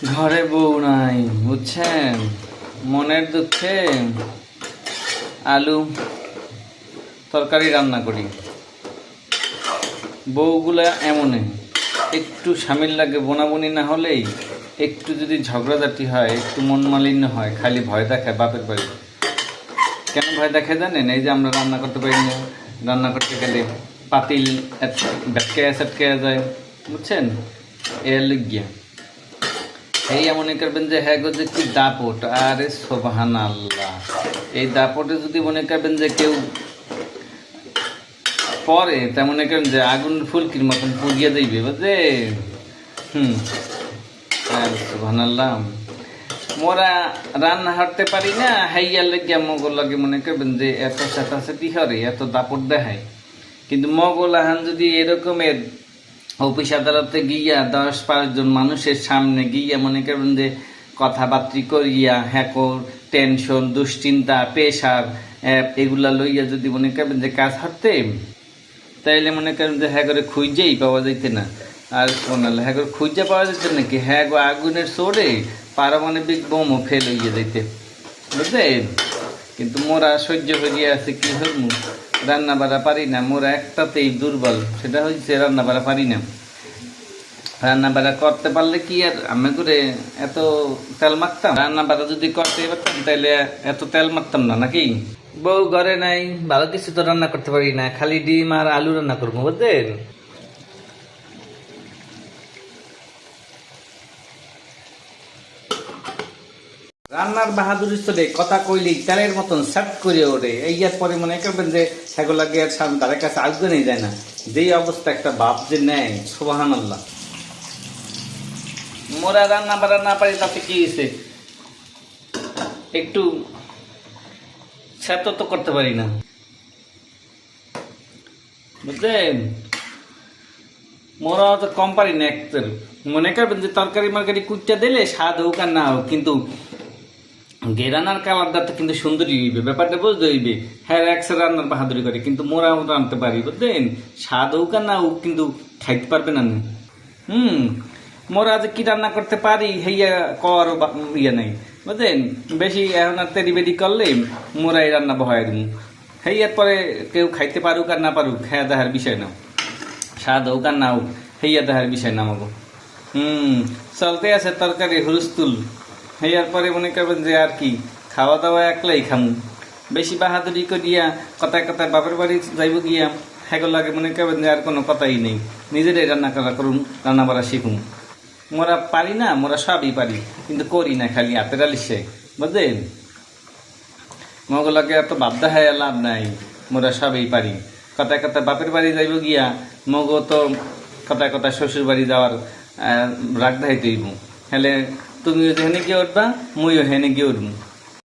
ঘরে বউ নাই বুঝছেন, মনের দুঃখে আলু তরকারি রান্না করি। বউগুলা এমনই, একটু সামিল লাগে বোনাবনি না হলেই, একটু যদি ঝগড়াঝাটি হয়, একটু মন মালিন্য হয়, খালি ভয় দেখায় বাপের বাড়ি। কেন ভয় দেখায় জানেন? এই যে আমরা রান্না করতে পারি না, রান্না করতে গেলে পাতিল ব্যাটকে সেটকে যায়, বুঝছেন? এর লিগিয়া এই মনে করবেন যে হ্যাঁ গো যে কি দাপট, আরে সুবহানাল্লাহ। এই দাপটে যদি মনে করবেন যে কেউ পরে, তা মনে করেন যে আগুন ফুলকির মতন পুড়িয়ে দিবে, বুঝলে? সুবহানাল্লাহ। মোরা রান্না হাঁটতে পারি না, হাইয়ার লেগে মগল লাগে মনে করবেন যে এত চেঁচাচেঁতি হরে, এত দাপট দেখায়। কিন্তু মগল আহান যদি এরকমের অফিস আদালতে গিয়া 10-5 জন মানুষের সামনে গিয়া মনে করবেন যে কথাবার্তি করিয়া হ্যাকর টেনশন দুশ্চিন্তা প্রেশার এগুলা লইয়া যদি মনে করবেন যে কাজ হাঁটতে, তাইলে মনে করেন যে হ্যাঁ করে খুঁজেই পাওয়া যাইতে না। আর শোনালে হ্যাঁ করে খুঁজে পাওয়া যেত নাকি, হ্যাঁ গো আগুনের সোরে পারমাণবিক বোমও ফেল হইয়া যাইতে, বুঝলেন? কিন্তু মোরা সহ্য হইয়া আছে, কি হইমু, রান্না বাড়া পারি না। মোরা একটাতেই দুর্বল, সেটা হচ্ছে রান্না বাড়া পারি না। রান্না বাড়া করতে পারলে কি আর আমি করে এত তেল মারতাম? রান্না বাড়া যদি করতে পারতাম তাহলে এত তেল মারতাম না, নাকি? বউ ঘরে নাই, ভালো কিছু তো রান্না করতে পারি না, খালি ডিম আর আলু রান্না করবো, বুঝলেন? রান্নার বাহাদুরি চলে, কথা কইলি তেলের মতন সেট করে ওঠে। এই পরে মনে করবেন যে সেগুলো লাগে তাদের কাছে আসবে নেই যায় না, যেই অবস্থা একটা বাপ যে নেয়, সুবহানাল্লাহ। মোরা রান্না বাড়া না পারি তাতে কি হয়েছে, একটু সেট তো করতে পারি না, বুঝলেন? মোরা তো কম পারি না একটু। মনে করবেন যে তরকারি মার্কারি কুচটা দিলে স্বাদ হোক আর না হোক, কিন্তু রান্নার কালারটা তো কিন্তু সুন্দরী হইবে, ব্যাপারটা বুঝতে হইবে। হ্যাঁ একশো রান্নার বাহাদুরি করে, কিন্তু মোরাও রানতে পারি, বুঝলেন? স্বাদ হোক আর না হোক, কিন্তু খাইতে পারবে না। মোরা যে কি রান্না করতে পারি হেইয়া কর ইয়ে নাই, বুঝলেন? বেশি এখন আর তেরি বেরি করলে মোরাই রান্না বহাই দিন। হেইয়ার পরে কেউ খাইতে পারুক আর না পারুক, হ্যাঁ দেখার বিষয় না। স্বাদ হোক আর না হোক, হেইয়া দেখার বিষয় না আমাকে। চলতে আছে তরকারি হুরুস্তুল। হেয়ার পরে মনে করবেন যে আর কি, খাওয়া দাওয়া একলাই খামু। বেশি বাহাদুরি করিয়া কথায় কথায় বাপের বাড়ি যাইব গিয়া, হ্যাঁ লাগে মনে করবেন যে আর কোনো কথাই নেই, নিজেরাই রান্না করা করুন, রান্না বাড়া শিখুন। মোরা পারি না, মোরা সবই পারি, কিন্তু করি না, খালি হাতের আলিশে, বুঝলেন? মগলাকে এত বাধ্যা হয় লাভ নাই, মোরা সবই পারি। কথায় কথায় বাপের বাড়ি যাইব গিয়া মগ তো কথায় কথায় শ্বশুর বাড়ি যাওয়ার রাগ ধাইতেইব। হেলে তুমিও হেনে গিয়ে উঠবা, মুইও হেনে গিয়ে উঠবো।